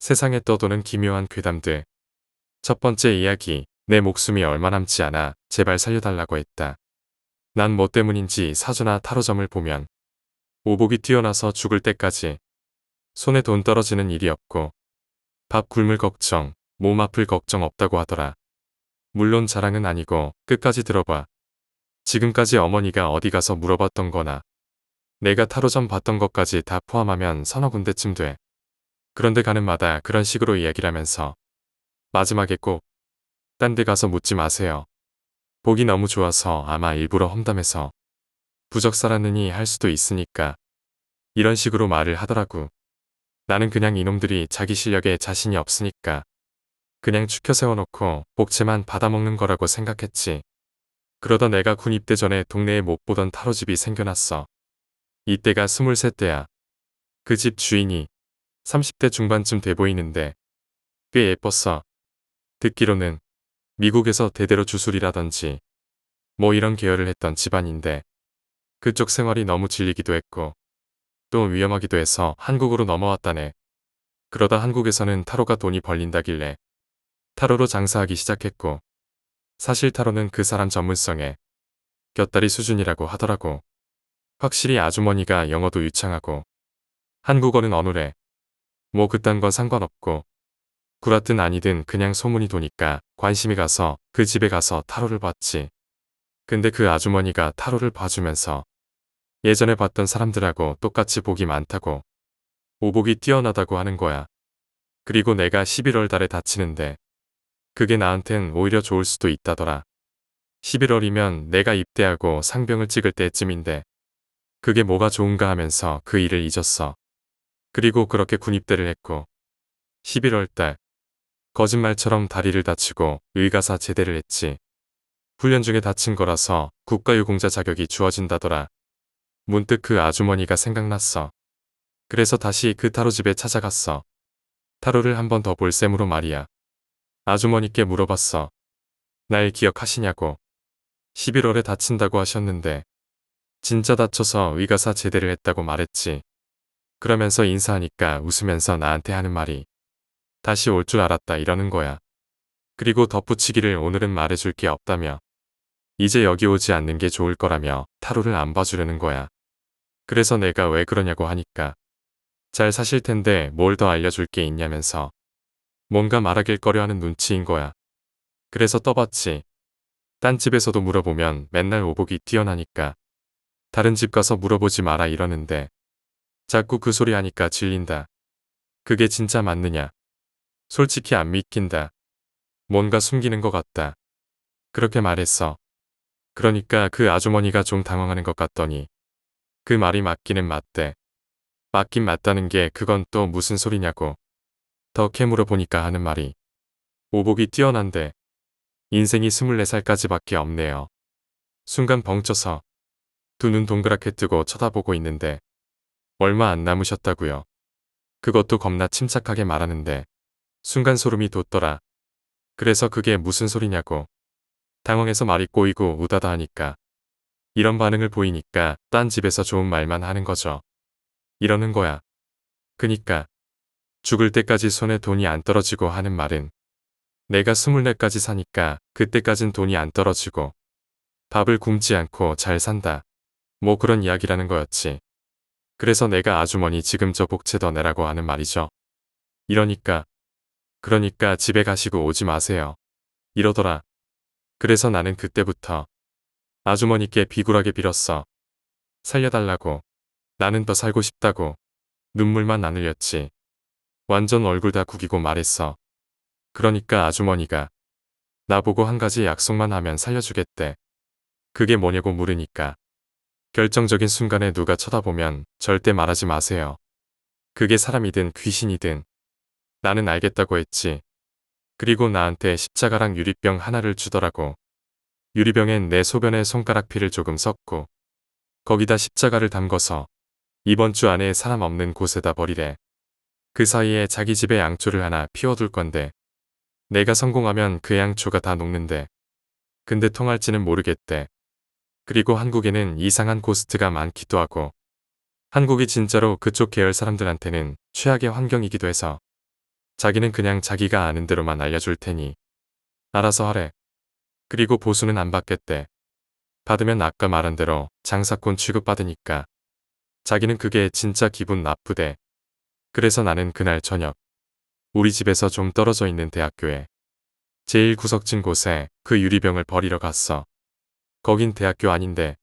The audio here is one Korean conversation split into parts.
세상에 떠도는 기묘한 괴담들. 첫 번째 이야기. 내 목숨이 얼마 남지 않아 제발 살려달라고 했다. 난 뭐 때문인지 사주나 타로점을 보면 오복이 뛰어나서 죽을 때까지 손에 돈 떨어지는 일이 없고 밥 굶을 걱정, 몸 아플 걱정 없다고 하더라. 물론 자랑은 아니고 끝까지 들어봐. 지금까지 어머니가 어디 가서 물어봤던 거나 내가 타로점 봤던 것까지 다 포함하면 서너 군데쯤 돼. 그런데 가는 마다 그런 식으로 이야기를 하면서 마지막에 꼭 딴 데 가서 묻지 마세요. 보기 너무 좋아서 아마 일부러 험담해서 부적살았느니 할 수도 있으니까 이런 식으로 말을 하더라고. 나는 그냥 이놈들이 자기 실력에 자신이 없으니까 그냥 추켜 세워놓고 복채만 받아먹는 거라고 생각했지. 그러다 내가 군 입대 전에 동네에 못 보던 타로집이 생겨났어. 이때가 23대야. 그 집 주인이 30대 중반쯤 돼 보이는데 꽤 예뻤어. 듣기로는 미국에서 대대로 주술이라든지 뭐 이런 계열을 했던 집안인데 그쪽 생활이 너무 질리기도 했고 또 위험하기도 해서 한국으로 넘어왔다네. 그러다 한국에서는 타로가 돈이 벌린다길래 타로로 장사하기 시작했고 사실 타로는 그 사람 전문성에 곁다리 수준이라고 하더라고. 확실히 아주머니가 영어도 유창하고 한국어는 어눌해. 뭐 그딴 건 상관없고 구라든 아니든 그냥 소문이 도니까 관심이 가서 그 집에 가서 타로를 봤지. 근데 그 아주머니가 타로를 봐주면서 예전에 봤던 사람들하고 똑같이 복이 많다고 오복이 뛰어나다고 하는 거야. 그리고 내가 11월 달에 다치는데 그게 나한텐 오히려 좋을 수도 있다더라. 11월이면 내가 입대하고 상병을 찍을 때쯤인데 그게 뭐가 좋은가 하면서 그 일을 잊었어. 그리고 그렇게 군입대를 했고 11월 달 거짓말처럼 다리를 다치고 의가사 제대를 했지. 훈련 중에 다친 거라서 국가유공자 자격이 주어진다더라. 문득 그 아주머니가 생각났어. 그래서 다시 그 타로집에 찾아갔어. 타로를 한 번 더 볼 셈으로 말이야. 아주머니께 물어봤어. 날 기억하시냐고. 11월에 다친다고 하셨는데 진짜 다쳐서 의가사 제대를 했다고 말했지. 그러면서 인사하니까 웃으면서 나한테 하는 말이 다시 올 줄 알았다 이러는 거야. 그리고 덧붙이기를 오늘은 말해줄 게 없다며 이제 여기 오지 않는 게 좋을 거라며 타로를 안 봐주려는 거야. 그래서 내가 왜 그러냐고 하니까 잘 사실 텐데 뭘 더 알려줄 게 있냐면서 뭔가 말하길 꺼려하는 눈치인 거야. 그래서 떠봤지. 딴 집에서도 물어보면 맨날 오복이 뛰어나니까 다른 집 가서 물어보지 마라 이러는데 자꾸 그 소리 하니까 질린다. 그게 진짜 맞느냐. 솔직히 안 믿긴다. 뭔가 숨기는 것 같다. 그렇게 말했어. 그러니까 그 아주머니가 좀 당황하는 것 같더니 그 말이 맞기는 맞대. 맞긴 맞다는 게 그건 또 무슨 소리냐고. 더 캐물어 보니까 하는 말이 오복이 뛰어난데 인생이 24살까지밖에 없네요. 순간 벙쪄서 두 눈 동그랗게 뜨고 쳐다보고 있는데 얼마 안 남으셨다고요. 그것도 겁나 침착하게 말하는데 순간 소름이 돋더라. 그래서 그게 무슨 소리냐고. 당황해서 말이 꼬이고 우다다 하니까 이런 반응을 보이니까 딴 집에서 좋은 말만 하는 거죠. 이러는 거야. 그니까 죽을 때까지 손에 돈이 안 떨어지고 하는 말은 내가 24까지 사니까 그때까진 돈이 안 떨어지고 밥을 굶지 않고 잘 산다. 뭐 그런 이야기라는 거였지. 그래서 내가 아주머니 지금 저 복채 더 내라고 하는 말이죠. 그러니까 집에 가시고 오지 마세요. 이러더라. 그래서 나는 그때부터 아주머니께 비굴하게 빌었어. 살려달라고. 나는 더 살고 싶다고. 눈물만 안 흘렸지. 완전 얼굴 다 구기고 말했어. 그러니까 아주머니가 나보고 한 가지 약속만 하면 살려주겠대. 그게 뭐냐고 물으니까 결정적인 순간에 누가 쳐다보면 절대 말하지 마세요. 그게 사람이든 귀신이든 나는 알겠다고 했지. 그리고 나한테 십자가랑 유리병 하나를 주더라고. 유리병엔 내 소변에 손가락 피를 조금 섞고 거기다 십자가를 담궈서 이번 주 안에 사람 없는 곳에다 버리래. 그 사이에 자기 집에 양초를 하나 피워둘 건데 내가 성공하면 그 양초가 다 녹는데 근데 통할지는 모르겠대. 그리고 한국에는 이상한 고스트가 많기도 하고 한국이 진짜로 그쪽 계열 사람들한테는 최악의 환경이기도 해서 자기는 그냥 자기가 아는 대로만 알려줄 테니 알아서 하래. 그리고 보수는 안 받겠대. 받으면 아까 말한 대로 장사꾼 취급받으니까. 자기는 그게 진짜 기분 나쁘대. 그래서 나는 그날 저녁 우리 집에서 좀 떨어져 있는 대학교에 제일 구석진 곳에 그 유리병을 버리러 갔어. 거긴 대학교 아닌데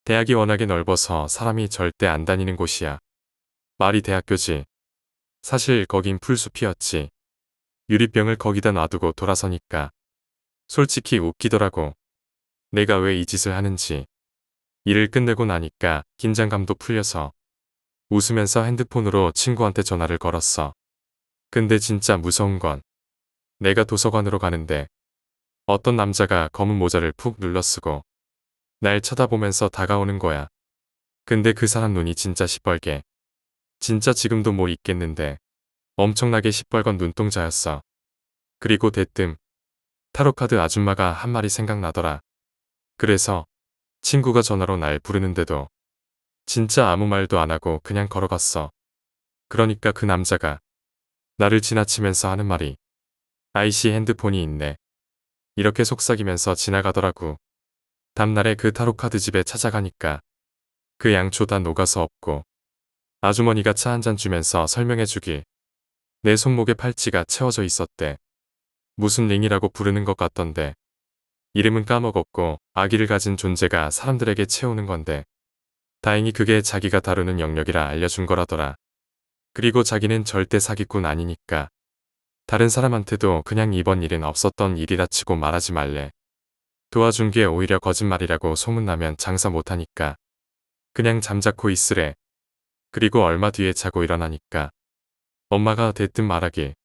대학이 워낙에 넓어서 사람이 절대 안 다니는 곳이야. 말이 대학교지. 사실 거긴 풀숲이었지. 유리병을 거기다 놔두고 돌아서니까 솔직히 웃기더라고. 내가 왜 이 짓을 하는지. 일을 끝내고 나니까 긴장감도 풀려서 웃으면서 핸드폰으로 친구한테 전화를 걸었어. 근데 진짜 무서운 건 내가 도서관으로 가는데 어떤 남자가 검은 모자를 푹 눌러쓰고 날 쳐다보면서 다가오는 거야. 근데 그 사람 눈이 진짜 시뻘게. 진짜 지금도 뭐 있겠는데 엄청나게 시뻘건 눈동자였어. 그리고 대뜸 타로카드 아줌마가 한 말이 생각나더라. 그래서 친구가 전화로 날 부르는데도 진짜 아무 말도 안 하고 그냥 걸어갔어. 그러니까 그 남자가 나를 지나치면서 하는 말이 아이씨 핸드폰이 있네. 이렇게 속삭이면서 지나가더라고. 다음날에 그 타로카드 집에 찾아가니까 그 양초 다 녹아서 없고 아주머니가 차 한 잔 주면서 설명해 주길 내 손목에 팔찌가 채워져 있었대. 무슨 링이라고 부르는 것 같던데 이름은 까먹었고 아기를 가진 존재가 사람들에게 채우는 건데 다행히 그게 자기가 다루는 영역이라 알려준 거라더라. 그리고 자기는 절대 사기꾼 아니니까 다른 사람한테도 그냥 이번 일은 없었던 일이라 치고 말하지 말래. 도와준 게 오히려 거짓말이라고 소문나면 장사 못하니까 그냥 잠자코 있으래. 그리고 얼마 뒤에 자고 일어나니까 엄마가 대뜸 말하길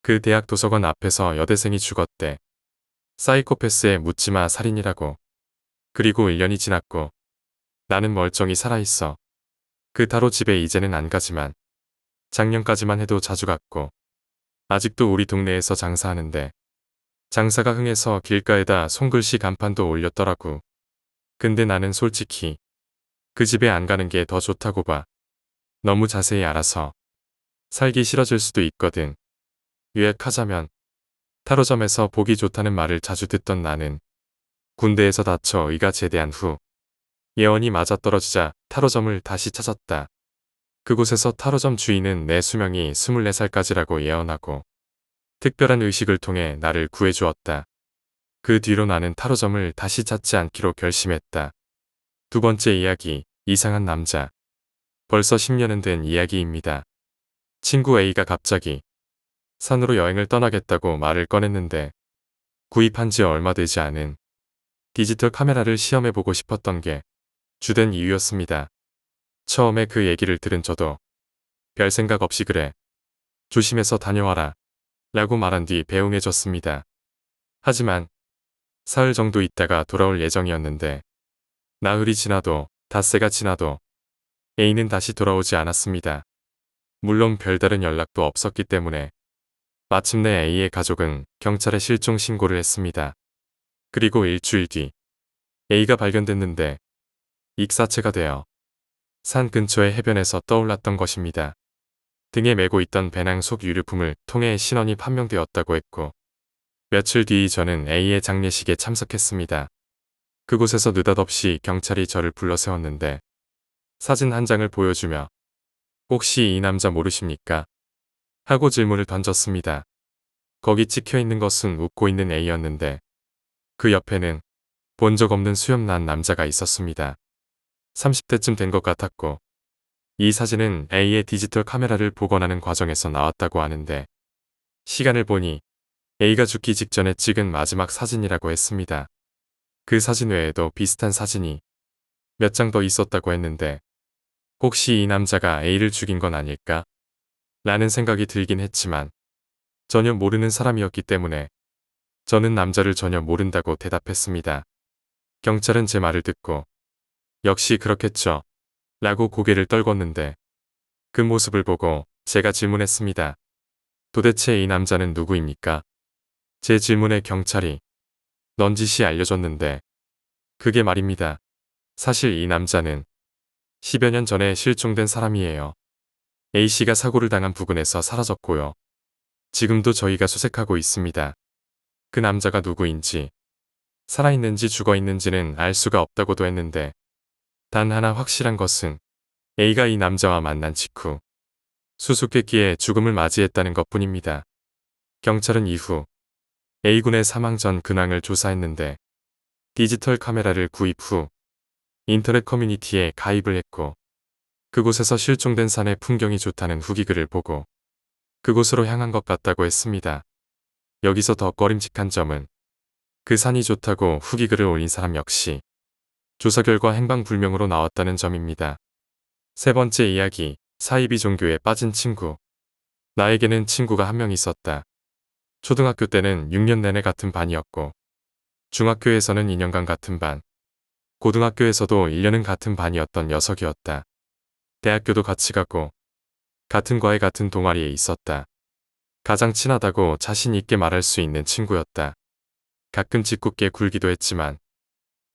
그 대학 도서관 앞에서 여대생이 죽었대. 사이코패스에 묻지마 살인이라고. 그리고 1년이 지났고 나는 멀쩡히 살아있어. 그 타로 집에 이제는 안 가지만 작년까지만 해도 자주 갔고 아직도 우리 동네에서 장사하는데 장사가 흥해서 길가에다 손글씨 간판도 올렸더라고. 근데 나는 솔직히 그 집에 안 가는 게 더 좋다고 봐. 너무 자세히 알아서 살기 싫어질 수도 있거든. 요약하자면 타로점에서 보기 좋다는 말을 자주 듣던 나는 군대에서 다쳐 의가 제대한 후 예언이 맞아떨어지자 타로점을 다시 찾았다. 그곳에서 타로점 주인은 내 수명이 24살까지라고 예언하고 특별한 의식을 통해 나를 구해주었다. 그 뒤로 나는 타로점을 다시 찾지 않기로 결심했다. 두 번째 이야기, 이상한 남자. 벌써 10년은 된 이야기입니다. 친구 A가 갑자기 산으로 여행을 떠나겠다고 말을 꺼냈는데 구입한 지 얼마 되지 않은 디지털 카메라를 시험해보고 싶었던 게 주된 이유였습니다. 처음에 그 얘기를 들은 저도 별 생각 없이 그래. 조심해서 다녀와라. 라고 말한 뒤 배웅해줬습니다. 하지만 사흘 정도 있다가 돌아올 예정이었는데 나흘이 지나도 닷새가 지나도 A는 다시 돌아오지 않았습니다. 물론 별다른 연락도 없었기 때문에 마침내 A의 가족은 경찰에 실종 신고를 했습니다. 그리고 일주일 뒤 A가 발견됐는데 익사체가 되어 산 근처의 해변에서 떠올랐던 것입니다. 등에 메고 있던 배낭 속 유류품을 통해 신원이 판명되었다고 했고 며칠 뒤 저는 A의 장례식에 참석했습니다. 그곳에서 느닷없이 경찰이 저를 불러 세웠는데 사진 한 장을 보여주며 혹시 이 남자 모르십니까? 하고 질문을 던졌습니다. 거기 찍혀있는 것은 웃고 있는 A였는데 그 옆에는 본 적 없는 수염난 남자가 있었습니다. 30대쯤 된 것 같았고 이 사진은 A의 디지털 카메라를 복원하는 과정에서 나왔다고 하는데 시간을 보니 A가 죽기 직전에 찍은 마지막 사진이라고 했습니다. 그 사진 외에도 비슷한 사진이 몇 장 더 있었다고 했는데 혹시 이 남자가 A를 죽인 건 아닐까? 라는 생각이 들긴 했지만 전혀 모르는 사람이었기 때문에 저는 남자를 전혀 모른다고 대답했습니다. 경찰은 제 말을 듣고 역시 그렇겠죠. 라고 고개를 떨궜는데 그 모습을 보고 제가 질문했습니다. 도대체 이 남자는 누구입니까? 제 질문에 경찰이 넌지시 알려줬는데 그게 말입니다. 사실 이 남자는 10여 년 전에 실종된 사람이에요. A씨가 사고를 당한 부근에서 사라졌고요. 지금도 저희가 수색하고 있습니다. 그 남자가 누구인지, 살아있는지 죽어있는지는 알 수가 없다고도 했는데 단 하나 확실한 것은 A가 이 남자와 만난 직후 수수께끼에 죽음을 맞이했다는 것뿐입니다. 경찰은 이후 A군의 사망 전 근황을 조사했는데 디지털 카메라를 구입 후 인터넷 커뮤니티에 가입을 했고 그곳에서 실종된 산의 풍경이 좋다는 후기글을 보고 그곳으로 향한 것 같다고 했습니다. 여기서 더 꺼림칙한 점은 그 산이 좋다고 후기글을 올린 사람 역시 조사 결과 행방불명으로 나왔다는 점입니다. 세 번째 이야기, 사이비 종교에 빠진 친구. 나에게는 친구가 한 명 있었다. 초등학교 때는 6년 내내 같은 반이었고 중학교에서는 2년간 같은 반, 고등학교에서도 1년은 같은 반이었던 녀석이었다. 대학교도 같이 가고 같은 과에 같은 동아리에 있었다. 가장 친하다고 자신 있게 말할 수 있는 친구였다. 가끔 짓궂게 굴기도 했지만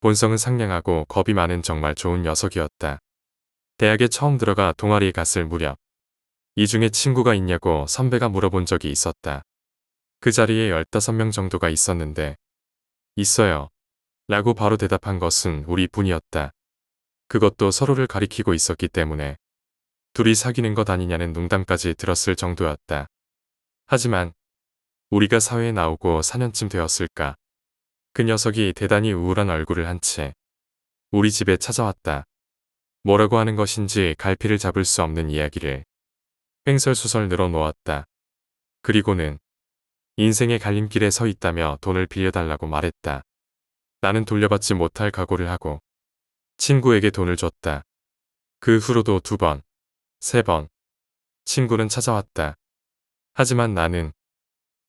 본성은 상냥하고 겁이 많은 정말 좋은 녀석이었다. 대학에 처음 들어가 동아리에 갔을 무렵 이 중에 친구가 있냐고 선배가 물어본 적이 있었다. 그 자리에 15명 정도가 있었는데 있어요. 라고 바로 대답한 것은 우리뿐이었다. 그것도 서로를 가리키고 있었기 때문에 둘이 사귀는 것 아니냐는 농담까지 들었을 정도였다. 하지만 우리가 사회에 나오고 4년쯤 되었을까. 그 녀석이 대단히 우울한 얼굴을 한 채 우리 집에 찾아왔다. 뭐라고 하는 것인지 갈피를 잡을 수 없는 이야기를 횡설수설 늘어놓았다. 그리고는 인생의 갈림길에 서 있다며 돈을 빌려달라고 말했다. 나는 돌려받지 못할 각오를 하고 친구에게 돈을 줬다. 그 후로도 2번, 3번 친구는 찾아왔다. 하지만 나는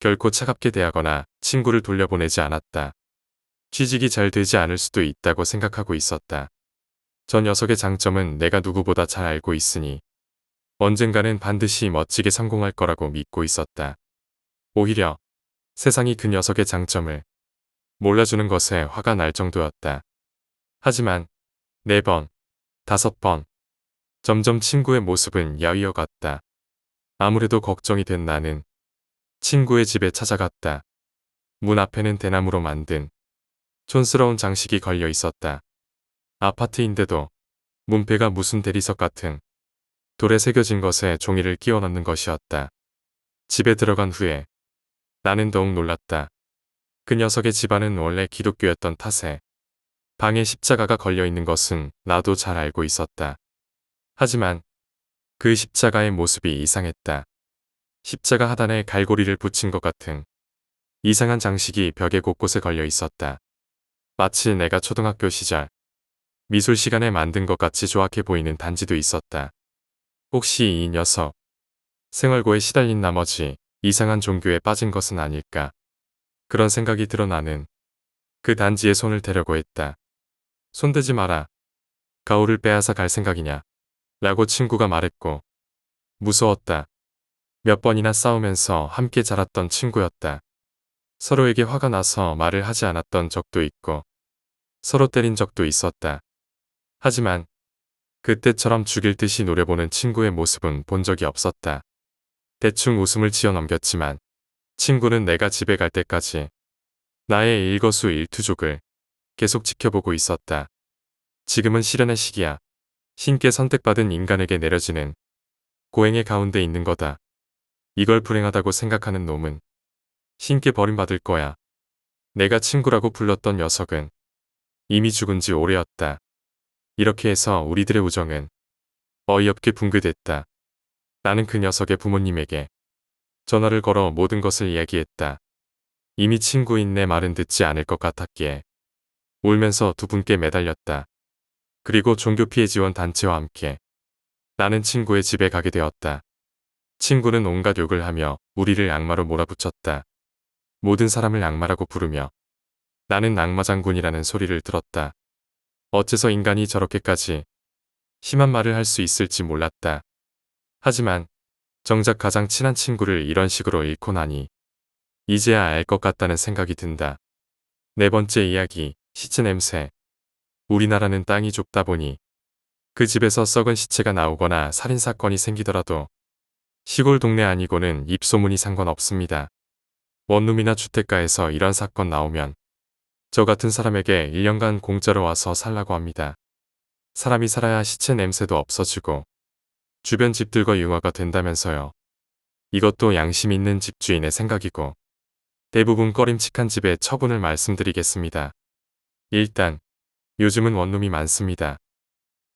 결코 차갑게 대하거나 친구를 돌려보내지 않았다. 취직이 잘 되지 않을 수도 있다고 생각하고 있었다. 저 녀석의 장점은 내가 누구보다 잘 알고 있으니 언젠가는 반드시 멋지게 성공할 거라고 믿고 있었다. 오히려 세상이 그 녀석의 장점을 몰라주는 것에 화가 날 정도였다. 하지만 4번, 5번 점점 친구의 모습은 야위어 갔다. 아무래도 걱정이 된 나는 친구의 집에 찾아갔다. 문 앞에는 대나무로 만든 촌스러운 장식이 걸려 있었다. 아파트인데도 문패가 무슨 대리석 같은 돌에 새겨진 것에 종이를 끼워 넣는 것이었다. 집에 들어간 후에 나는 더욱 놀랐다. 그 녀석의 집안은 원래 기독교였던 탓에 방에 십자가가 걸려 있는 것은 나도 잘 알고 있었다. 하지만 그 십자가의 모습이 이상했다. 십자가 하단에 갈고리를 붙인 것 같은 이상한 장식이 벽에 곳곳에 걸려 있었다. 마치 내가 초등학교 시절 미술 시간에 만든 것 같이 조악해 보이는 단지도 있었다. 혹시 이 녀석 생활고에 시달린 나머지 이상한 종교에 빠진 것은 아닐까. 그런 생각이 들어 나는 그 단지에 손을 대려고 했다. 손대지 마라. 가오를 빼앗아 갈 생각이냐. 라고 친구가 말했고 무서웠다. 몇 번이나 싸우면서 함께 자랐던 친구였다. 서로에게 화가 나서 말을 하지 않았던 적도 있고 서로 때린 적도 있었다. 하지만 그때처럼 죽일 듯이 노려보는 친구의 모습은 본 적이 없었다. 대충 웃음을 지어 넘겼지만 친구는 내가 집에 갈 때까지 나의 일거수일투족을 계속 지켜보고 있었다. 지금은 시련의 시기야. 신께 선택받은 인간에게 내려지는 고행의 가운데 있는 거다. 이걸 불행하다고 생각하는 놈은 신께 버림받을 거야. 내가 친구라고 불렀던 녀석은 이미 죽은 지 오래였다. 이렇게 해서 우리들의 우정은 어이없게 붕괴됐다. 나는 그 녀석의 부모님에게 전화를 걸어 모든 것을 이야기했다. 이미 친구인 내 말은 듣지 않을 것 같았기에 울면서 두 분께 매달렸다. 그리고 종교피해 지원 단체와 함께 나는 친구의 집에 가게 되었다. 친구는 온갖 욕을 하며 우리를 악마로 몰아붙였다. 모든 사람을 악마라고 부르며 나는 악마장군이라는 소리를 들었다. 어째서 인간이 저렇게까지 심한 말을 할 수 있을지 몰랐다. 하지만 정작 가장 친한 친구를 이런 식으로 잃고 나니 이제야 알 것 같다는 생각이 든다. 4번째 이야기, 시체 냄새. 우리나라는 땅이 좁다 보니 그 집에서 썩은 시체가 나오거나 살인사건이 생기더라도 시골 동네 아니고는 입소문이 상관없습니다. 원룸이나 주택가에서 이런 사건 나오면 저 같은 사람에게 1년간 공짜로 와서 살라고 합니다. 사람이 살아야 시체 냄새도 없어지고 주변 집들과 융화가 된다면서요. 이것도 양심 있는 집주인의 생각이고 대부분 꺼림칙한 집의 처분을 말씀드리겠습니다. 일단 요즘은 원룸이 많습니다.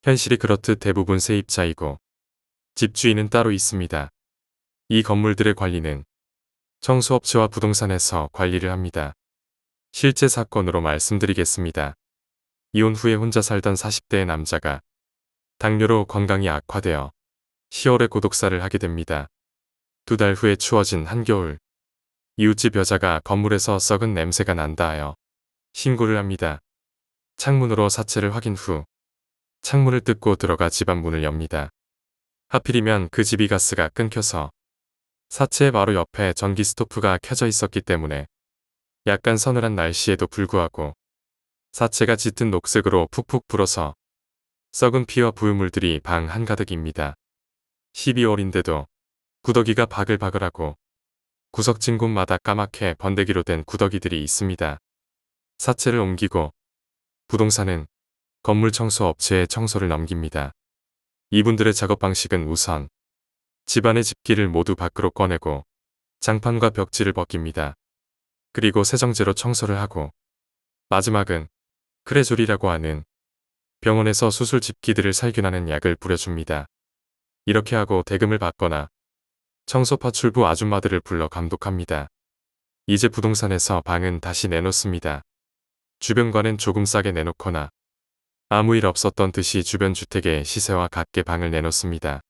현실이 그렇듯 대부분 세입자이고 집주인은 따로 있습니다. 이 건물들의 관리는 청소업체와 부동산에서 관리를 합니다. 실제 사건으로 말씀드리겠습니다. 이혼 후에 혼자 살던 40대의 남자가 당뇨로 건강이 악화되어 10월에 고독사를 하게 됩니다. 2달 후에 추워진 한겨울, 이웃집 여자가 건물에서 썩은 냄새가 난다 하여 신고를 합니다. 창문으로 사체를 확인 후 창문을 뜯고 들어가 집안 문을 엽니다. 하필이면 그 집이 가스가 끊겨서 사체의 바로 옆에 전기 스토프가 켜져 있었기 때문에 약간 서늘한 날씨에도 불구하고 사체가 짙은 녹색으로 푹푹 불어서 썩은 피와 부유물들이 방 한가득입니다. 12월인데도 구더기가 바글바글하고 구석진 곳마다 까맣게 번데기로 된 구더기들이 있습니다. 사체를 옮기고 부동산은 건물 청소 업체에 청소를 넘깁니다. 이분들의 작업 방식은 우선 집안의 집기를 모두 밖으로 꺼내고 장판과 벽지를 벗깁니다. 그리고 세정제로 청소를 하고 마지막은 크레졸이라고 하는 병원에서 수술 집기들을 살균하는 약을 뿌려줍니다. 이렇게 하고 대금을 받거나 청소 파출부 아줌마들을 불러 감독합니다. 이제 부동산에서 방은 다시 내놓습니다. 주변과는 조금 싸게 내놓거나 아무 일 없었던 듯이 주변 주택의 시세와 같게 방을 내놓습니다.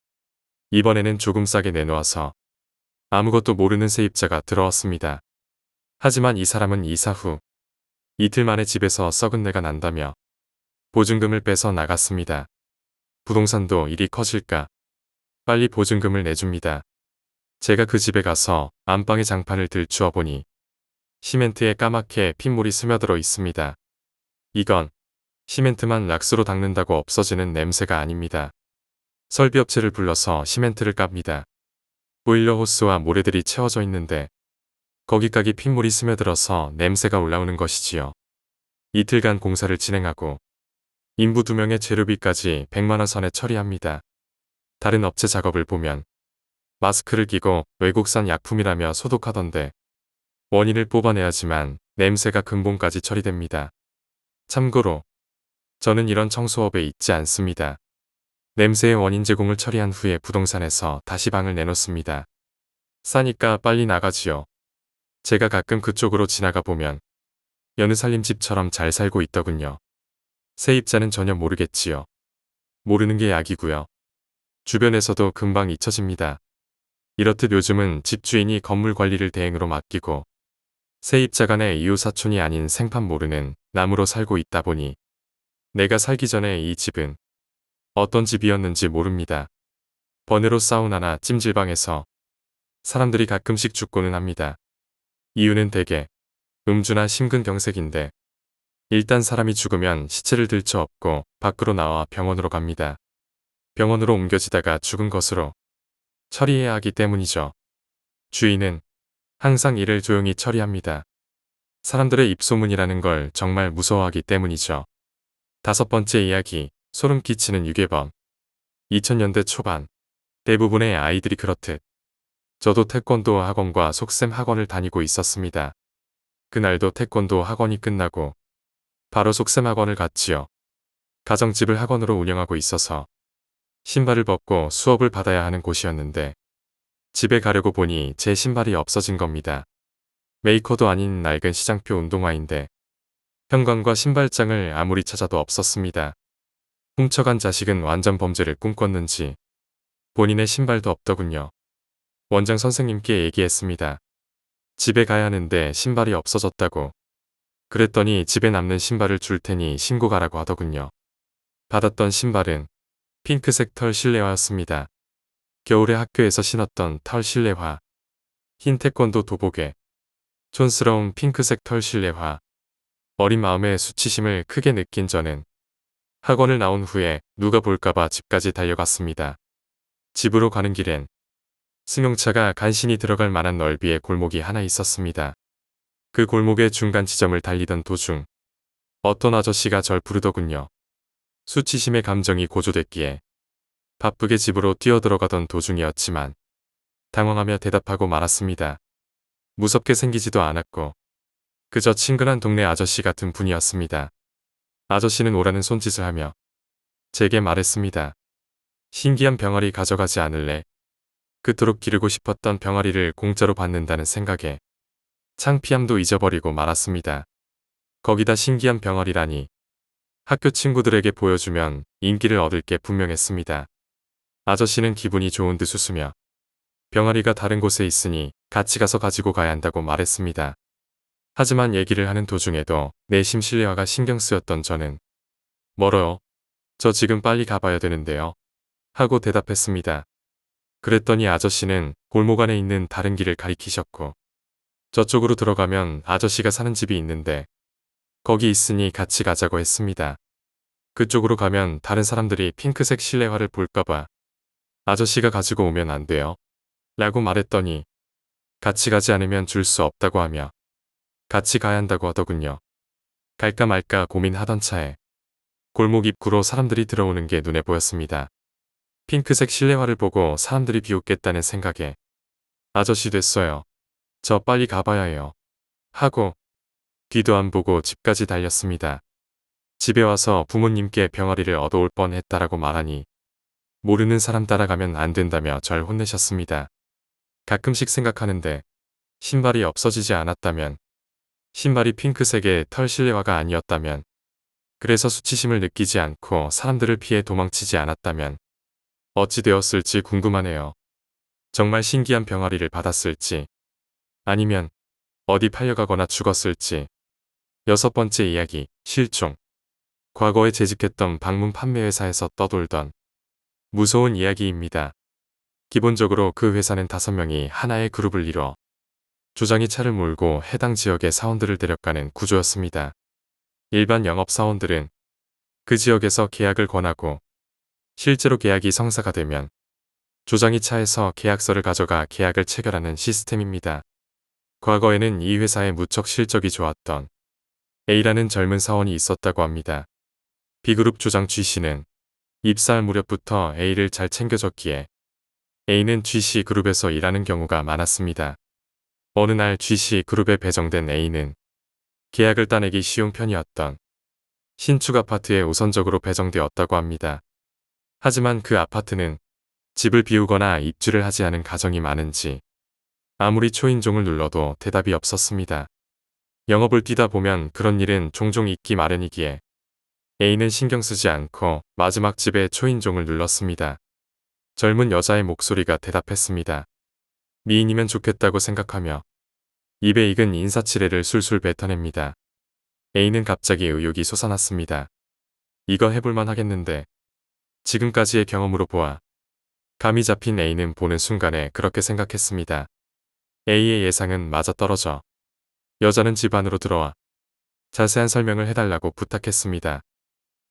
이번에는 조금 싸게 내놓아서 아무것도 모르는 세입자가 들어왔습니다. 하지만 이 사람은 이사 후 이틀 만에 집에서 썩은 내가 난다며 보증금을 빼서 나갔습니다. 부동산도 일이 커질까 빨리 보증금을 내줍니다. 제가 그 집에 가서 안방의 장판을 들추어 보니 시멘트에 까맣게 핏물이 스며들어 있습니다. 이건 시멘트만 락스로 닦는다고 없어지는 냄새가 아닙니다. 설비업체를 불러서 시멘트를 깝니다. 보일러 호스와 모래들이 채워져 있는데 거기까지 핏물이 스며들어서 냄새가 올라오는 것이지요. 이틀간 공사를 진행하고 인부 2명의 재료비까지 100만원 선에 처리합니다. 다른 업체 작업을 보면 마스크를 끼고 외국산 약품이라며 소독하던데 원인을 뽑아내야지만 냄새가 근본까지 처리됩니다. 참고로 저는 이런 청소업에 있지 않습니다. 냄새의 원인 제공을 처리한 후에 부동산에서 다시 방을 내놓습니다. 싸니까 빨리 나가지요. 제가 가끔 그쪽으로 지나가 보면 여느 살림집처럼 잘 살고 있더군요. 세입자는 전혀 모르겠지요. 모르는 게 약이고요. 주변에서도 금방 잊혀집니다. 이렇듯 요즘은 집주인이 건물 관리를 대행으로 맡기고 세입자 간의 이웃사촌이 아닌 생판 모르는 남으로 살고 있다 보니 내가 살기 전에 이 집은 어떤 집이었는지 모릅니다. 번외로 사우나나 찜질방에서 사람들이 가끔씩 죽고는 합니다. 이유는 대개 음주나 심근경색인데 일단 사람이 죽으면 시체를 들쳐 업고 밖으로 나와 병원으로 갑니다. 병원으로 옮겨지다가 죽은 것으로 처리해야 하기 때문이죠. 주인은 항상 일을 조용히 처리합니다. 사람들의 입소문이라는 걸 정말 무서워하기 때문이죠. 5번째 이야기, 소름 끼치는 유괴범. 2000년대 초반, 대부분의 아이들이 그렇듯 저도 태권도 학원과 속셈 학원을 다니고 있었습니다. 그날도 태권도 학원이 끝나고 바로 속셈 학원을 갔지요. 가정집을 학원으로 운영하고 있어서 신발을 벗고 수업을 받아야 하는 곳이었는데 집에 가려고 보니 제 신발이 없어진 겁니다. 메이커도 아닌 낡은 시장표 운동화인데 현관과 신발장을 아무리 찾아도 없었습니다. 훔쳐간 자식은 완전 범죄를 꿈꿨는지 본인의 신발도 없더군요. 원장 선생님께 얘기했습니다. 집에 가야 하는데 신발이 없어졌다고. 그랬더니 집에 남는 신발을 줄 테니 신고 가라고 하더군요. 받았던 신발은 핑크색 털 실내화였습니다. 겨울에 학교에서 신었던 털 실내화. 흰 태권도 도복에 촌스러운 핑크색 털 실내화. 어린 마음에 수치심을 크게 느낀 저는 학원을 나온 후에 누가 볼까봐 집까지 달려갔습니다. 집으로 가는 길엔 승용차가 간신히 들어갈 만한 넓이의 골목이 하나 있었습니다. 그 골목의 중간 지점을 달리던 도중 어떤 아저씨가 절 부르더군요. 수치심의 감정이 고조됐기에 바쁘게 집으로 뛰어들어가던 도중이었지만 당황하며 대답하고 말았습니다. 무섭게 생기지도 않았고 그저 친근한 동네 아저씨 같은 분이었습니다. 아저씨는 오라는 손짓을 하며 제게 말했습니다. 신기한 병아리 가져가지 않을래? 그토록 기르고 싶었던 병아리를 공짜로 받는다는 생각에 창피함도 잊어버리고 말았습니다. 거기다 신기한 병아리라니. 학교 친구들에게 보여주면 인기를 얻을 게 분명했습니다. 아저씨는 기분이 좋은 듯 웃으며 병아리가 다른 곳에 있으니 같이 가서 가지고 가야 한다고 말했습니다. 하지만 얘기를 하는 도중에도 내심 실내화가 신경 쓰였던 저는 멀어요. 저 지금 빨리 가봐야 되는데요. 하고 대답했습니다. 그랬더니 아저씨는 골목 안에 있는 다른 길을 가리키셨고 저쪽으로 들어가면 아저씨가 사는 집이 있는데 거기 있으니 같이 가자고 했습니다. 그쪽으로 가면 다른 사람들이 핑크색 실내화를 볼까봐 아저씨가 가지고 오면 안 돼요. 라고 말했더니 같이 가지 않으면 줄 수 없다고 하며 같이 가야 한다고 하더군요. 갈까 말까 고민하던 차에 골목 입구로 사람들이 들어오는 게 눈에 보였습니다. 핑크색 실내화를 보고 사람들이 비웃겠다는 생각에 아저씨 됐어요. 저 빨리 가봐야 해요. 하고 뒤도 안 보고 집까지 달렸습니다. 집에 와서 부모님께 병아리를 얻어올 뻔했다라고 말하니 모르는 사람 따라가면 안 된다며 절 혼내셨습니다. 가끔씩 생각하는데 신발이 없어지지 않았다면, 신발이 핑크색의 털 실내화가 아니었다면, 그래서 수치심을 느끼지 않고 사람들을 피해 도망치지 않았다면 어찌 되었을지 궁금하네요. 정말 신기한 병아리를 받았을지, 아니면 어디 팔려가거나 죽었을지. 6번째 이야기, 실종. 과거에 재직했던 방문 판매회사에서 떠돌던 무서운 이야기입니다. 기본적으로 그 회사는 5명이 하나의 그룹을 이뤄 조장이 차를 몰고 해당 지역의 사원들을 데려가는 구조였습니다. 일반 영업사원들은 그 지역에서 계약을 권하고 실제로 계약이 성사가 되면 조장이 차에서 계약서를 가져가 계약을 체결하는 시스템입니다. 과거에는 이 회사에 무척 실적이 좋았던 A라는 젊은 사원이 있었다고 합니다. B그룹 조장 G씨는 입사할 무렵부터 A를 잘 챙겨줬기에 A는 G씨 그룹에서 일하는 경우가 많았습니다. 어느 날 G씨 그룹에 배정된 A는 계약을 따내기 쉬운 편이었던 신축 아파트에 우선적으로 배정되었다고 합니다. 하지만 그 아파트는 집을 비우거나 입주를 하지 않은 가정이 많은지 아무리 초인종을 눌러도 대답이 없었습니다. 영업을 뛰다 보면 그런 일은 종종 있기 마련이기에 A는 신경 쓰지 않고 마지막 집에 초인종을 눌렀습니다. 젊은 여자의 목소리가 대답했습니다. 미인이면 좋겠다고 생각하며 입에 익은 인사치레를 술술 뱉어냅니다. A는 갑자기 의욕이 솟아났습니다. 이거 해볼만 하겠는데. 지금까지의 경험으로 보아 감이 잡힌 A는 보는 순간에 그렇게 생각했습니다. A의 예상은 맞아떨어져 여자는 집 안으로 들어와 자세한 설명을 해달라고 부탁했습니다.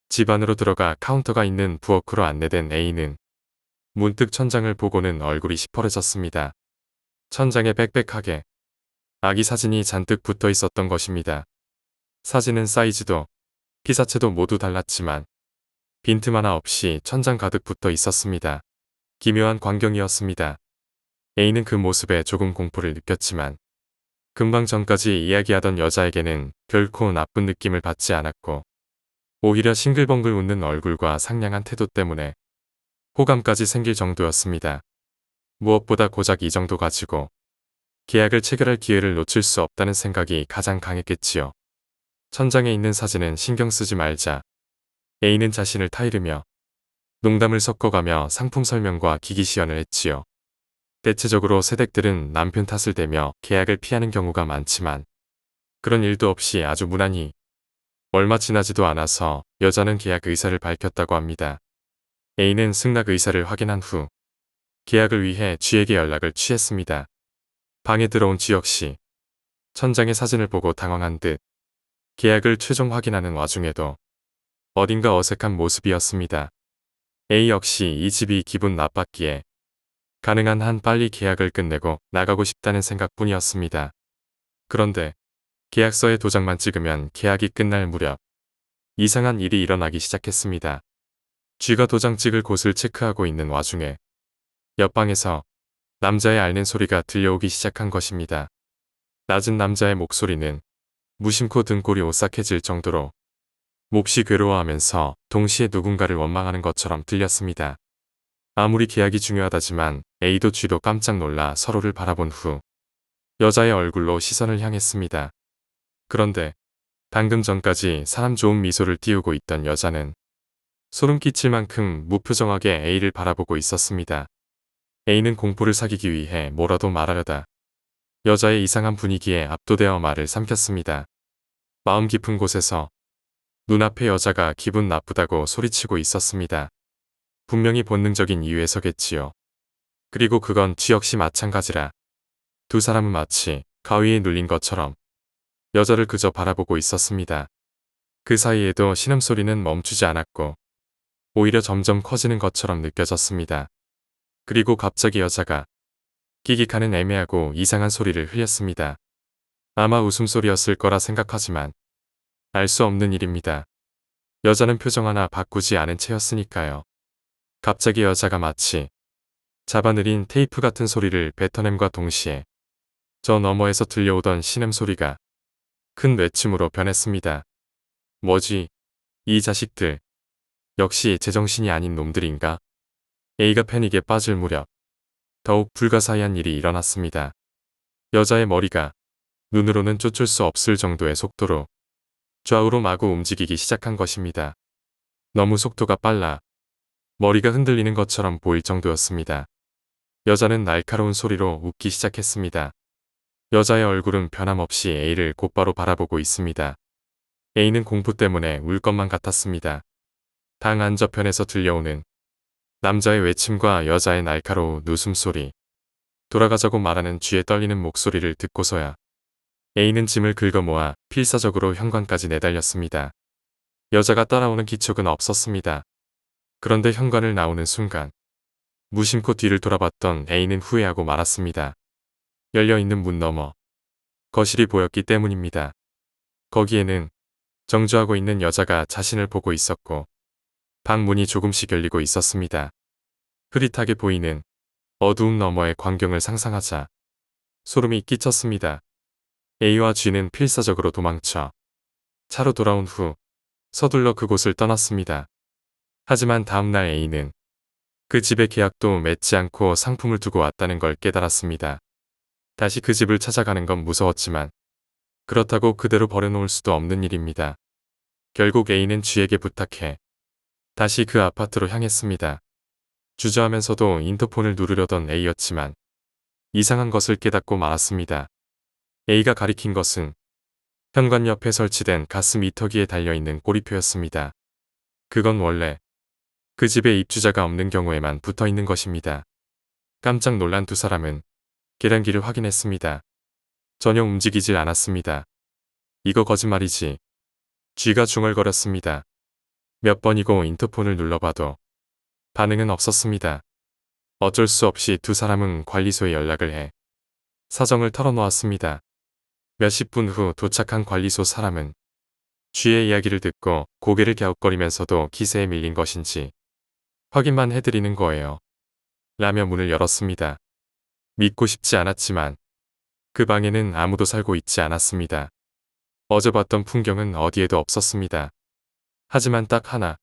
집 안으로 들어가 카운터가 있는 부엌으로 안내된 A는 문득 천장을 보고는 얼굴이 시퍼래졌습니다. 천장에 빽빽하게 아기 사진이 잔뜩 붙어 있었던 것입니다. 사진은 사이즈도 피사체도 모두 달랐지만 빈틈 하나 없이 천장 가득 붙어 있었습니다. 기묘한 광경이었습니다. A는 그 모습에 조금 공포를 느꼈지만 금방 전까지 이야기하던 여자에게는 결코 나쁜 느낌을 받지 않았고 오히려 싱글벙글 웃는 얼굴과 상냥한 태도 때문에 호감까지 생길 정도였습니다. 무엇보다 고작 이 정도 가지고 계약을 체결할 기회를 놓칠 수 없다는 생각이 가장 강했겠지요. 천장에 있는 사진은 신경 쓰지 말자. A는 자신을 타이르며 농담을 섞어가며 상품 설명과 기기 시연을 했지요. 대체적으로 새댁들은 남편 탓을 대며 계약을 피하는 경우가 많지만 그런 일도 없이 아주 무난히 얼마 지나지도 않아서 여자는 계약 의사를 밝혔다고 합니다. A는 승낙 의사를 확인한 후 계약을 위해 G에게 연락을 취했습니다. 방에 들어온 G 역시 천장의 사진을 보고 당황한 듯 계약을 최종 확인하는 와중에도 어딘가 어색한 모습이었습니다. A 역시 이 집이 기분 나빴기에 가능한 한 빨리 계약을 끝내고 나가고 싶다는 생각뿐이었습니다. 그런데 계약서에 도장만 찍으면 계약이 끝날 무렵 이상한 일이 일어나기 시작했습니다. 쥐가 도장 찍을 곳을 체크하고 있는 와중에 옆방에서 남자의 앓는 소리가 들려오기 시작한 것입니다. 낮은 남자의 목소리는 무심코 등골이 오싹해질 정도로 몹시 괴로워하면서 동시에 누군가를 원망하는 것처럼 들렸습니다. 아무리 계약이 중요하다지만 A도 G도 깜짝 놀라 서로를 바라본 후 여자의 얼굴로 시선을 향했습니다. 그런데 방금 전까지 사람 좋은 미소를 띄우고 있던 여자는 소름 끼칠 만큼 무표정하게 A를 바라보고 있었습니다. A는 공포를 사귀기 위해 뭐라도 말하려다 여자의 이상한 분위기에 압도되어 말을 삼켰습니다. 마음 깊은 곳에서 눈앞의 여자가 기분 나쁘다고 소리치고 있었습니다. 분명히 본능적인 이유에서겠지요. 그리고 그건 쥐 역시 마찬가지라 두 사람은 마치 가위에 눌린 것처럼 여자를 그저 바라보고 있었습니다. 그 사이에도 신음소리는 멈추지 않았고 오히려 점점 커지는 것처럼 느껴졌습니다. 그리고 갑자기 여자가 끼익하는 애매하고 이상한 소리를 흘렸습니다. 아마 웃음소리였을 거라 생각하지만 알 수 없는 일입니다. 여자는 표정 하나 바꾸지 않은 채였으니까요. 갑자기 여자가 마치 잡아늘인 테이프 같은 소리를 뱉어냄과 동시에 저 너머에서 들려오던 신음소리가 큰 외침으로 변했습니다. 뭐지? 이 자식들. 역시 제정신이 아닌 놈들인가? A가 패닉에 빠질 무렵 더욱 불가사의한 일이 일어났습니다. 여자의 머리가 눈으로는 쫓을 수 없을 정도의 속도로 좌우로 마구 움직이기 시작한 것입니다. 너무 속도가 빨라 머리가 흔들리는 것처럼 보일 정도였습니다. 여자는 날카로운 소리로 웃기 시작했습니다. 여자의 얼굴은 변함없이 A를 곧바로 바라보고 있습니다. A는 공포 때문에 울 것만 같았습니다. 방 안저편에서 들려오는 남자의 외침과 여자의 날카로운 웃음소리, 돌아가자고 말하는 쥐의 떨리는 목소리를 듣고서야 A는 짐을 긁어모아 필사적으로 현관까지 내달렸습니다. 여자가 따라오는 기척은 없었습니다. 그런데 현관을 나오는 순간 무심코 뒤를 돌아봤던 A는 후회하고 말았습니다. 열려있는 문 너머 거실이 보였기 때문입니다. 거기에는 정주하고 있는 여자가 자신을 보고 있었고 방 문이 조금씩 열리고 있었습니다. 흐릿하게 보이는 어두움 너머의 광경을 상상하자 소름이 끼쳤습니다. A와 G는 필사적으로 도망쳐 차로 돌아온 후 서둘러 그곳을 떠났습니다. 하지만 다음날 A는 그 집의 계약도 맺지 않고 상품을 두고 왔다는 걸 깨달았습니다. 다시 그 집을 찾아가는 건 무서웠지만 그렇다고 그대로 버려놓을 수도 없는 일입니다. 결국 A는 G에게 부탁해 다시 그 아파트로 향했습니다. 주저하면서도 인터폰을 누르려던 A였지만 이상한 것을 깨닫고 말았습니다. A가 가리킨 것은 현관 옆에 설치된 가스 미터기에 달려있는 꼬리표였습니다. 그건 원래 그 집에 입주자가 없는 경우에만 붙어있는 것입니다. 깜짝 놀란 두 사람은 계량기를 확인했습니다. 전혀 움직이질 않았습니다. 이거 거짓말이지. 쥐가 중얼거렸습니다. 몇 번이고 인터폰을 눌러봐도 반응은 없었습니다. 어쩔 수 없이 두 사람은 관리소에 연락을 해 사정을 털어놓았습니다. 몇십 분 후 도착한 관리소 사람은 쥐의 이야기를 듣고 고개를 갸웃거리면서도 기세에 밀린 것인지 확인만 해드리는 거예요. 라며 문을 열었습니다. 믿고 싶지 않았지만 그 방에는 아무도 살고 있지 않았습니다. 어제 봤던 풍경은 어디에도 없었습니다. 하지만 딱 하나,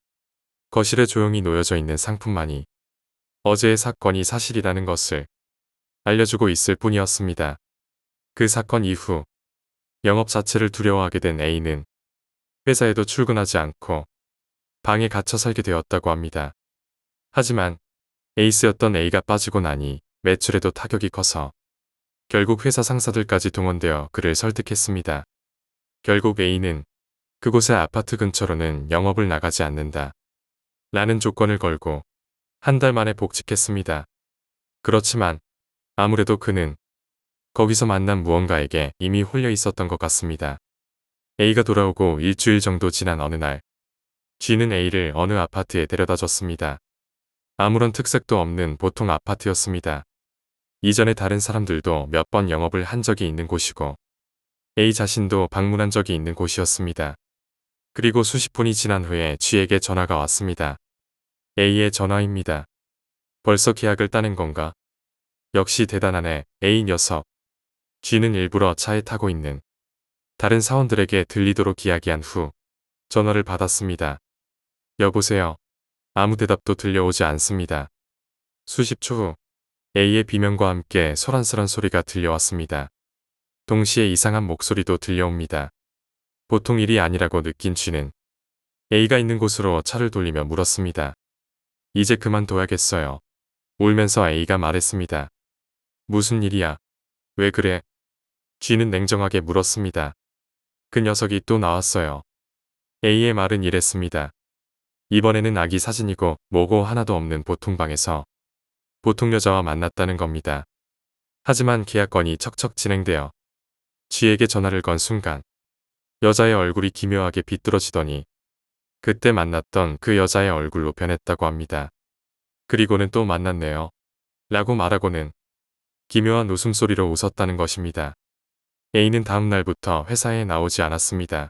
거실에 조용히 놓여져 있는 상품만이 어제의 사건이 사실이라는 것을 알려주고 있을 뿐이었습니다. 그 사건 이후 영업 자체를 두려워하게 된 A는 회사에도 출근하지 않고 방에 갇혀 살게 되었다고 합니다. 하지만 에이스였던 A가 빠지고 나니 매출에도 타격이 커서 결국 회사 상사들까지 동원되어 그를 설득했습니다. 결국 A는 그곳의 아파트 근처로는 영업을 나가지 않는다 라는 조건을 걸고 한 달 만에 복직했습니다. 그렇지만 아무래도 그는 거기서 만난 무언가에게 이미 홀려 있었던 것 같습니다. A가 돌아오고 일주일 정도 지난 어느 날 G는 A를 어느 아파트에 데려다 줬습니다. 아무런 특색도 없는 보통 아파트였습니다. 이전에 다른 사람들도 몇 번 영업을 한 적이 있는 곳이고 A 자신도 방문한 적이 있는 곳이었습니다. 그리고 수십 분이 지난 후에 G에게 전화가 왔습니다. A의 전화입니다. 벌써 계약을 따낸 건가? 역시 대단하네, A 녀석. G는 일부러 차에 타고 있는 다른 사원들에게 들리도록 이야기한 후 전화를 받았습니다. 여보세요. 아무 대답도 들려오지 않습니다. 수십 초 후 A의 비명과 함께 소란스런 소리가 들려왔습니다. 동시에 이상한 목소리도 들려옵니다. 보통 일이 아니라고 느낀 G는 A가 있는 곳으로 차를 돌리며 물었습니다. 이제 그만둬야겠어요. 울면서 A가 말했습니다. 무슨 일이야? 왜 그래? G는 냉정하게 물었습니다. 그 녀석이 또 나왔어요. A의 말은 이랬습니다. 이번에는 아기 사진이고 뭐고 하나도 없는 보통 방에서 보통 여자와 만났다는 겁니다. 하지만 계약건이 척척 진행되어 G에게 전화를 건 순간 여자의 얼굴이 기묘하게 비뚤어지더니 그때 만났던 그 여자의 얼굴로 변했다고 합니다. 그리고는 또 만났네요. 라고 말하고는 기묘한 웃음소리로 웃었다는 것입니다. A는 다음 날부터 회사에 나오지 않았습니다.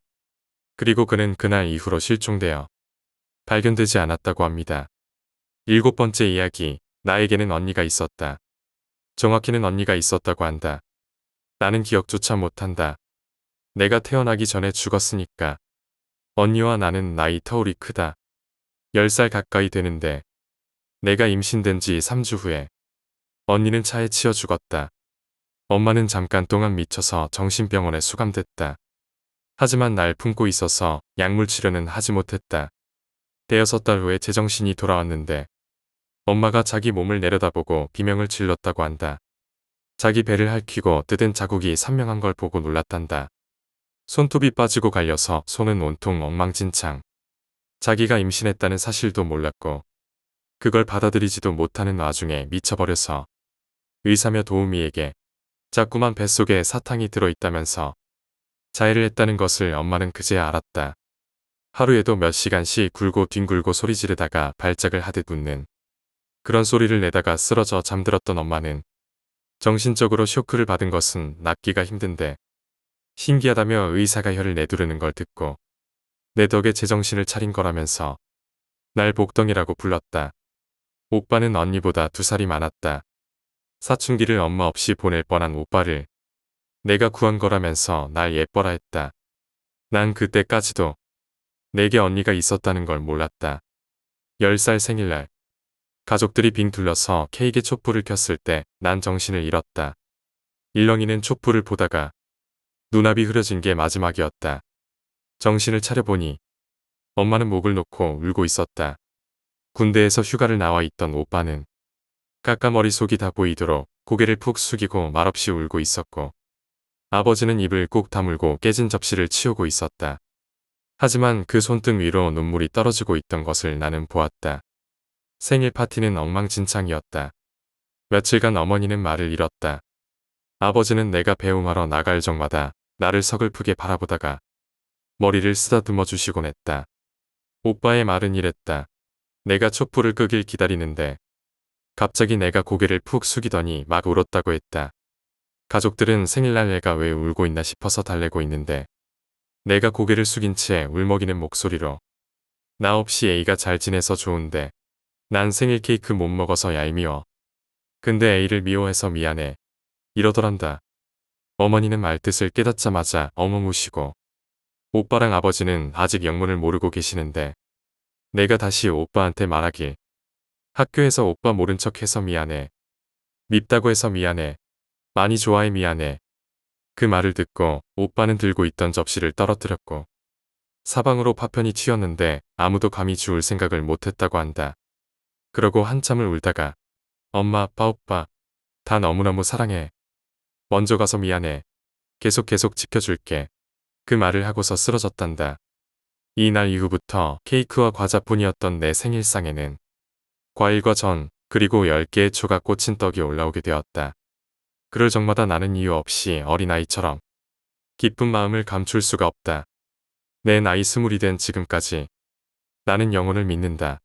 그리고 그는 그날 이후로 실종되어 발견되지 않았다고 합니다. 7번째 이야기, 나에게는 언니가 있었다. 정확히는 언니가 있었다고 한다. 나는 기억조차 못한다. 내가 태어나기 전에 죽었으니까. 언니와 나는 나이 터울이 크다. 10살 가까이 되는데 내가 임신된 지 3주 후에 언니는 차에 치여 죽었다. 엄마는 잠깐 동안 미쳐서 정신병원에 수감됐다. 하지만 날 품고 있어서 약물 치료는 하지 못했다. 대여섯 달 후에 제정신이 돌아왔는데 엄마가 자기 몸을 내려다보고 비명을 질렀다고 한다. 자기 배를 핥히고 뜯은 자국이 선명한 걸 보고 놀랐단다. 손톱이 빠지고 갈려서 손은 온통 엉망진창. 자기가 임신했다는 사실도 몰랐고 그걸 받아들이지도 못하는 와중에 미쳐버려서 의사며 도우미에게 자꾸만 뱃속에 사탕이 들어있다면서 자해를 했다는 것을 엄마는 그제야 알았다. 하루에도 몇 시간씩 굴고 뒹굴고 소리 지르다가 발작을 하듯 웃는 그런 소리를 내다가 쓰러져 잠들었던 엄마는 정신적으로 쇼크를 받은 것은 낫기가 힘든데 신기하다며 의사가 혀를 내두르는 걸 듣고 내 덕에 제정신을 차린 거라면서 날 복덩이라고 불렀다. 오빠는 언니보다 2살이 많았다. 사춘기를 엄마 없이 보낼 뻔한 오빠를 내가 구한 거라면서 날 예뻐라 했다. 난 그때까지도 내게 언니가 있었다는 걸 몰랐다. 10살 생일날 가족들이 빙 둘러서 케이크에 촛불을 켰을 때 난 정신을 잃었다. 일렁이는 촛불을 보다가 눈앞이 흐려진 게 마지막이었다. 정신을 차려보니 엄마는 목을 놓고 울고 있었다. 군대에서 휴가를 나와 있던 오빠는 까까머리속이 다 보이도록 고개를 푹 숙이고 말없이 울고 있었고 아버지는 입을 꾹 다물고 깨진 접시를 치우고 있었다. 하지만 그 손등 위로 눈물이 떨어지고 있던 것을 나는 보았다. 생일 파티는 엉망진창이었다. 며칠간 어머니는 말을 잃었다. 아버지는 내가 배웅하러 나갈 적마다 나를 서글프게 바라보다가 머리를 쓰다듬어 주시곤 했다. 오빠의 말은 이랬다. 내가 촛불을 끄길 기다리는데 갑자기 내가 고개를 푹 숙이더니 막 울었다고 했다. 가족들은 생일날 애가 왜 울고 있나 싶어서 달래고 있는데 내가 고개를 숙인 채 울먹이는 목소리로 나 없이 A가 잘 지내서 좋은데 난 생일 케이크 못 먹어서 얄미워. 근데 A를 미워해서 미안해. 이러더란다. 어머니는 말뜻을 깨닫자마자 엉엉 우시고 오빠랑 아버지는 아직 영문을 모르고 계시는데 내가 다시 오빠한테 말하길. 학교에서 오빠 모른 척해서 미안해. 밉다고 해서 미안해. 많이 좋아해 미안해. 그 말을 듣고 오빠는 들고 있던 접시를 떨어뜨렸고 사방으로 파편이 튀었는데 아무도 감히 주울 생각을 못했다고 한다. 그러고 한참을 울다가 엄마 아빠 오빠 다 너무너무 사랑해. 먼저 가서 미안해. 계속 지켜줄게. 그 말을 하고서 쓰러졌단다. 이날 이후부터 케이크와 과자뿐이었던 내 생일상에는 과일과 전 그리고 10개의 초가 꽂힌 떡이 올라오게 되었다. 그럴 적마다 나는 이유 없이 어린아이처럼 기쁜 마음을 감출 수가 없다. 내 나이 20이 된 지금까지 나는 영혼을 믿는다.